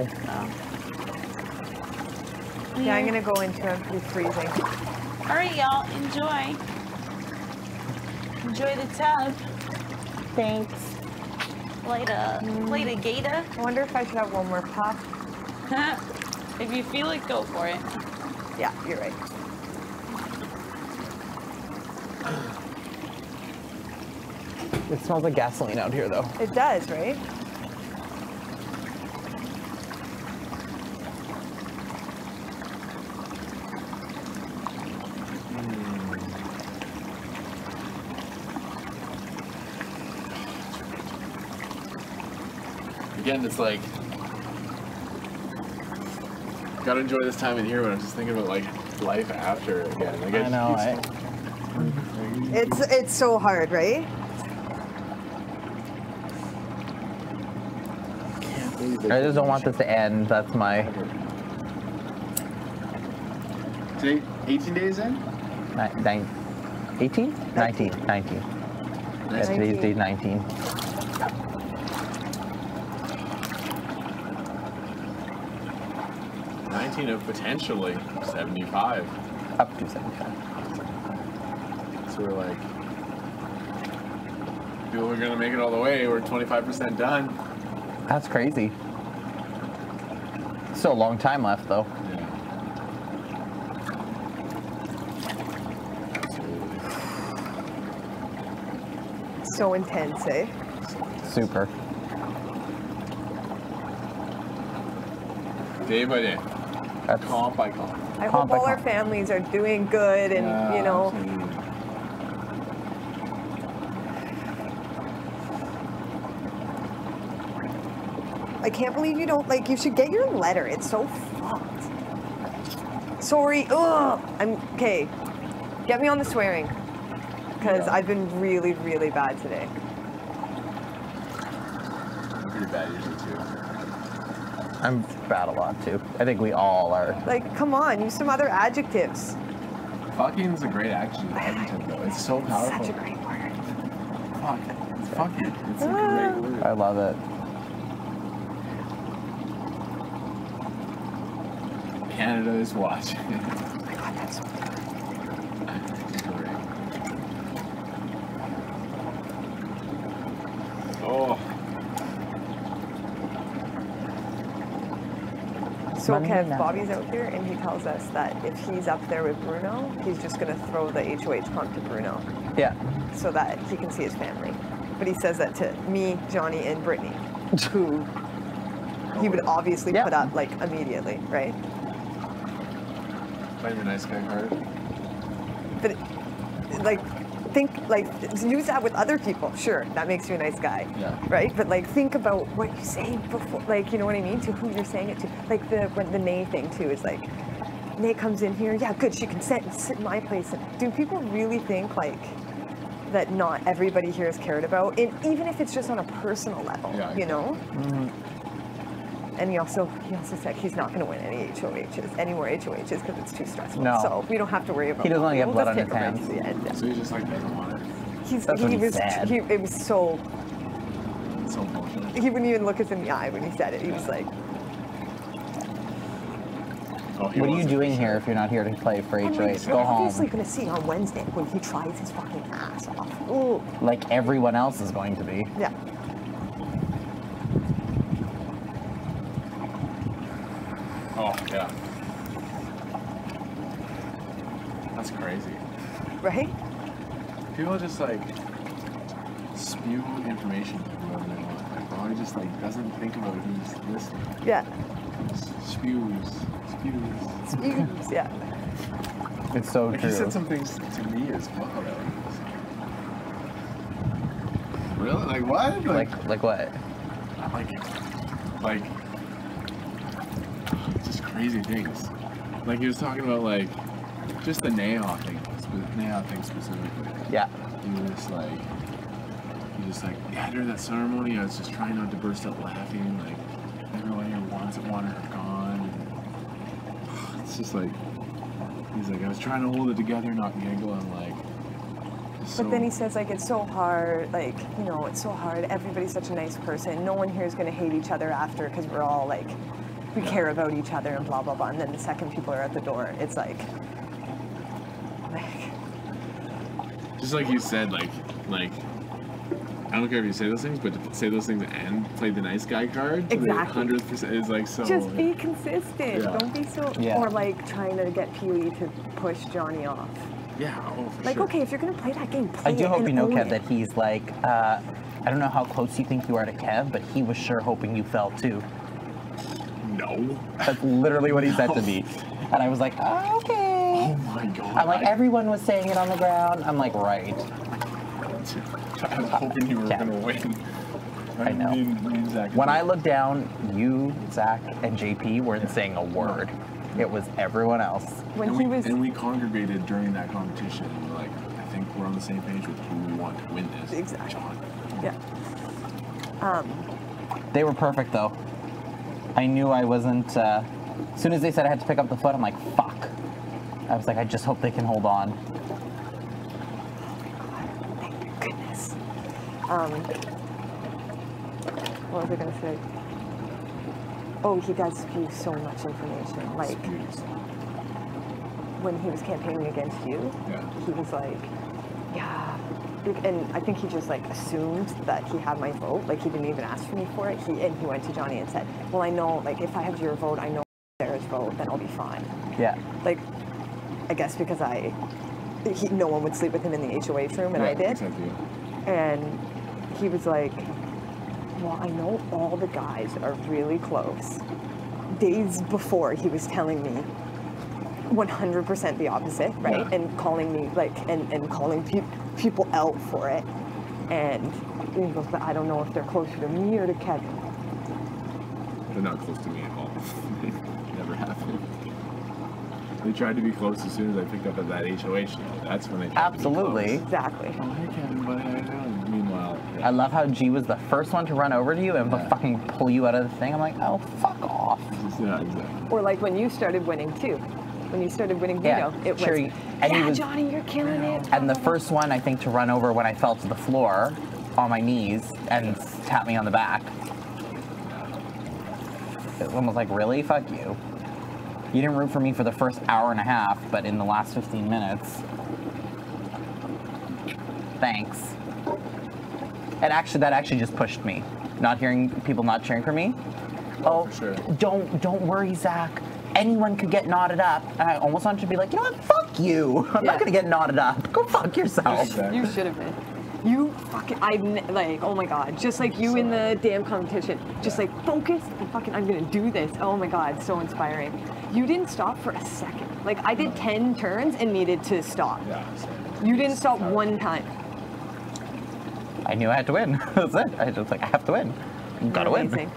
know. Yeah, I'm gonna go into it. I'm pretty freezing. All right, y'all, enjoy. Enjoy the tub. Thanks. Light a gator. I wonder if I should have one more puff. If you feel it, go for it. Yeah, you're right. It smells like gasoline out here, though. It does, right? Again, it's like, gotta enjoy this time in here, but I'm just thinking about like life after again. Like, I know, It's so hard, right? I just don't want this to end. That's my... Today, 18 days in? 18? 19. Yes, today's day 19. Of potentially 75. Up to 75. So we're like, people are gonna make it all the way. We're 25% done. That's crazy. Still a long time left, though. Yeah. So intense, eh? Super. Day by day. That's Comp by comp. I hope all our families are doing good and, you know. Absolutely. I can't believe you don't, like, you should get your letter. It's so fucked. Sorry. Ugh. Okay. Get me on the swearing. Because I've been really, really bad today. I'm pretty bad usually too. I'm bad a lot, too. I think we all are. Like, come on. Use some other adjectives. Fucking's a great adjective though. It's so powerful. Such a great word. Fuck. It's fucking. It's a great word. I love it. Canada is watching. Oh my God, that's so good. Great. Oh. So Kev, Bobby's out here and he tells us that if he's up there with Bruno, he's just going to throw the HOH comp to Bruno. Yeah. So that he can see his family. But he says that to me, Johnny, and Brittany, who he would obviously put up like immediately, right? Playing the nice guy card. But use that with other people. Sure, that makes you a nice guy, right? But like, think about what you say before, like, you know what I mean? To who you're saying it to. Like the Nay thing too is like, Nay comes in here, yeah, good, she can sit in my place. And do people really think like that not everybody here is cared about, and even if it's just on a personal level, you know? Mm-hmm. And he also said he's not going to win any more HOHs, because it's too stressful. No. So we don't have to worry about. He doesn't want to get we'll blood just on his take a hands. break to the end. So he just like doesn't want it. It was so. So bullshit. He wouldn't even look us in the eye when he said it. He was like, what are you doing here if you're not here to play for HOH? We're Go home. obviously going to see on Wednesday when he tries his fucking ass off. Ooh. Like everyone else is going to be. Yeah. Oh, yeah. That's crazy. Right? People just like spew information to whoever they want. Like, Bobby just like doesn't think about it, he's just listening. Yeah. Just spews, yeah. It's so like, true. He said some things to me as well. That was, really? Like what? Like what? Like just crazy things. Like he was talking about like just the Neha thing specifically. Yeah. He was like, yeah, during that ceremony, I was just trying not to burst out laughing. Like everyone here wanted her gone. And it's just like, he's like, I was trying to hold it together, not giggle. I'm like. But then he says, like, it's so hard, like, you know, it's so hard. Everybody's such a nice person. No one here is going to hate each other after because we're all, like, we care about each other and blah blah blah. And then the second people are at the door, it's like just like you said, like I don't care if you say those things, but to say those things and play the nice guy card, exactly, 100% is like so. Just be consistent. Yeah. Don't be so or like trying to get Pee-wee to push Jonny off. Yeah, oh, for like sure. okay, if you're gonna play that game, play I do it hope and you know, own Kev, it. that he's like, I don't know how close you think you are to Kev, but he was sure hoping you fell too. No. That's literally what he said to me. And I was like, oh, okay. Oh my god. I'm like, everyone was saying it on the ground. I'm like, right. I was hoping you were gonna win. I know. Me and Zach When I looked down, you, Zach, and JP weren't saying a word. It was everyone else. And we congregated during that competition. And we're like, I think we're on the same page with who we want to win this. Exactly. John. Yeah. They were perfect, though. I knew I wasn't... as soon as they said I had to pick up the foot, I'm like, fuck. I was like, I just hope they can hold on. Thank goodness. What was I gonna say? Oh, he does spew so much information. Like when he was campaigning against you, he was like, yeah. And I think he just like assumed that he had my vote. Like he didn't even ask me for it. He went to Jonny and said, well, I know, like if I have your vote, I know Sarah's vote, then I'll be fine. Yeah. Like, I guess because no one would sleep with him in the HOH room, and I did. Exactly. And he was like, well, I know all the guys are really close. Days before, he was telling me 100% the opposite, right? Yeah. And calling me, like, and calling people out for it. And he goes, but I don't know if they're closer to me or to Kevin. They're not close to me at all. Never happened. They tried to be close as soon as I picked up at that HOH. That's when they tried Absolutely. to be close. Exactly. Oh, hey, Kevin, buddy, how you doing? Meanwhile, I love how G was the first one to run over to you and fucking pull you out of the thing. I'm like, oh, fuck off. Yeah, exactly. Or like when you started winning too. When you started winning veto, it was, Cherry. And he was, Jonny, you're killing it. and the first one, I think, to run over when I fell to the floor on my knees and tap me on the back. It was almost like, really? Fuck you. You didn't root for me for the first hour and a half, but in the last 15 minutes, thanks. And actually, that actually just pushed me. Not hearing people not cheering for me. Oh, for sure. Don't worry, Zach. Anyone could get knotted up. And I almost wanted to be like, you know what? Fuck you. I'm not gonna get knotted up. Go fuck yourself. Exactly. You should have been. You fucking, like, oh my god, just like you in the damn competition. Just like focus and fucking, I'm gonna do this. Oh my god, so inspiring. You didn't stop for a second. Like I did 10 turns and needed to stop. Yeah. You didn't stop one time. I knew I had to win. That's it. I just like, I have to win. Gotta Amazing. win.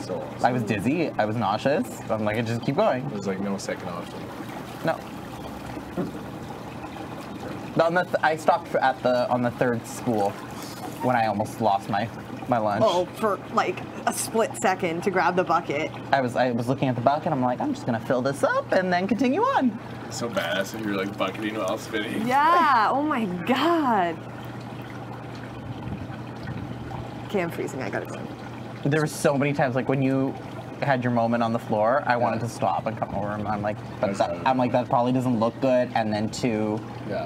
So awesome. I was dizzy. I was nauseous. I'm like, I just keep going. There's like no second option. No. I stopped on the third spool when I almost lost my lunch. Oh, for like a split second to grab the bucket. I was looking at the bucket. I'm like, I'm just gonna fill this up and then continue on. So badass if you're like bucketing while spinning. Yeah. Oh my god. Okay, I'm freezing. I gotta go. There were so many times, like when you had your moment on the floor, I wanted to stop and come over. And I'm like, that probably doesn't look good. And then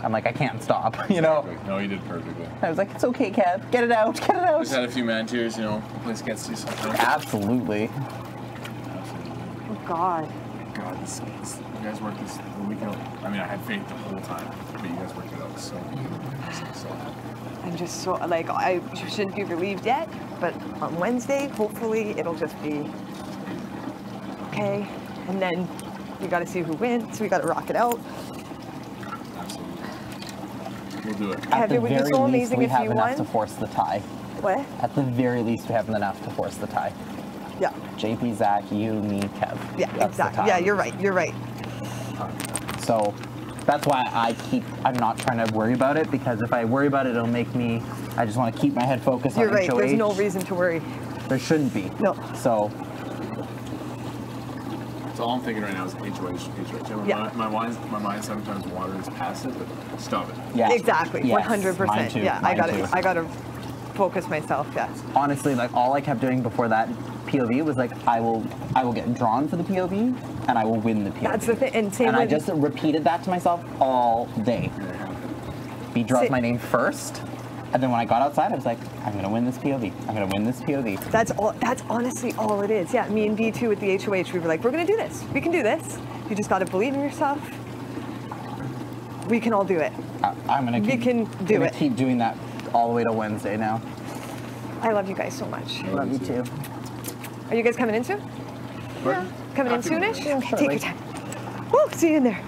I'm like, I can't stop. You know. No, you did perfectly. I was like, it's okay, Kev. Get it out. Get it out. Just had a few man tears, you know. The place gets to you sometimes. Absolutely. Oh god. God, you guys worked this the week out. I mean, I had faith the whole time, but you guys worked it out so happy. I'm just so, like, I shouldn't be relieved yet, but on Wednesday, hopefully, it'll just be okay. And then we got to see who wins. We got to rock it out. Absolutely. We'll do it. At the It would be very so least, amazing we if have you enough won. to force the tie. What? At the very least, we have enough to force the tie. Yeah. JP, Zach, you, me, Kev. Yeah, That's the exactly. tie. Yeah, you're right. You're right. So that's why I'm not trying to worry about it, because if I worry about it, it'll make me, I just want to keep my head focused You're on right. HOH. There's no reason to worry. There shouldn't be. No. So. So all I'm thinking right now is HOH. Yeah. My mind sometimes wanders past it, but stop it. Yeah. Exactly. Yes, 100%. mine too, Yeah, mine too. I gotta focus myself. Yeah. Honestly, like all I kept doing before that POV was like, I will get drawn for the POV, and I will win the POV. That's the thing. And same and I with, just repeated that to myself all day. He draws my name first, and then when I got outside, I was like, I'm gonna win this POV. I'm gonna win this POV. That's all. That's honestly all it is. Yeah, me and B2 with the HOH, we were like, we're gonna do this. We can do this. You just gotta believe in yourself. We can all do it. I'm gonna keep, keep doing that all the way to Wednesday now. I love you guys so much. I love you too. Are you guys coming in soon? Yeah. Coming in soonish? Yeah, Take your time. Woo, see you in there.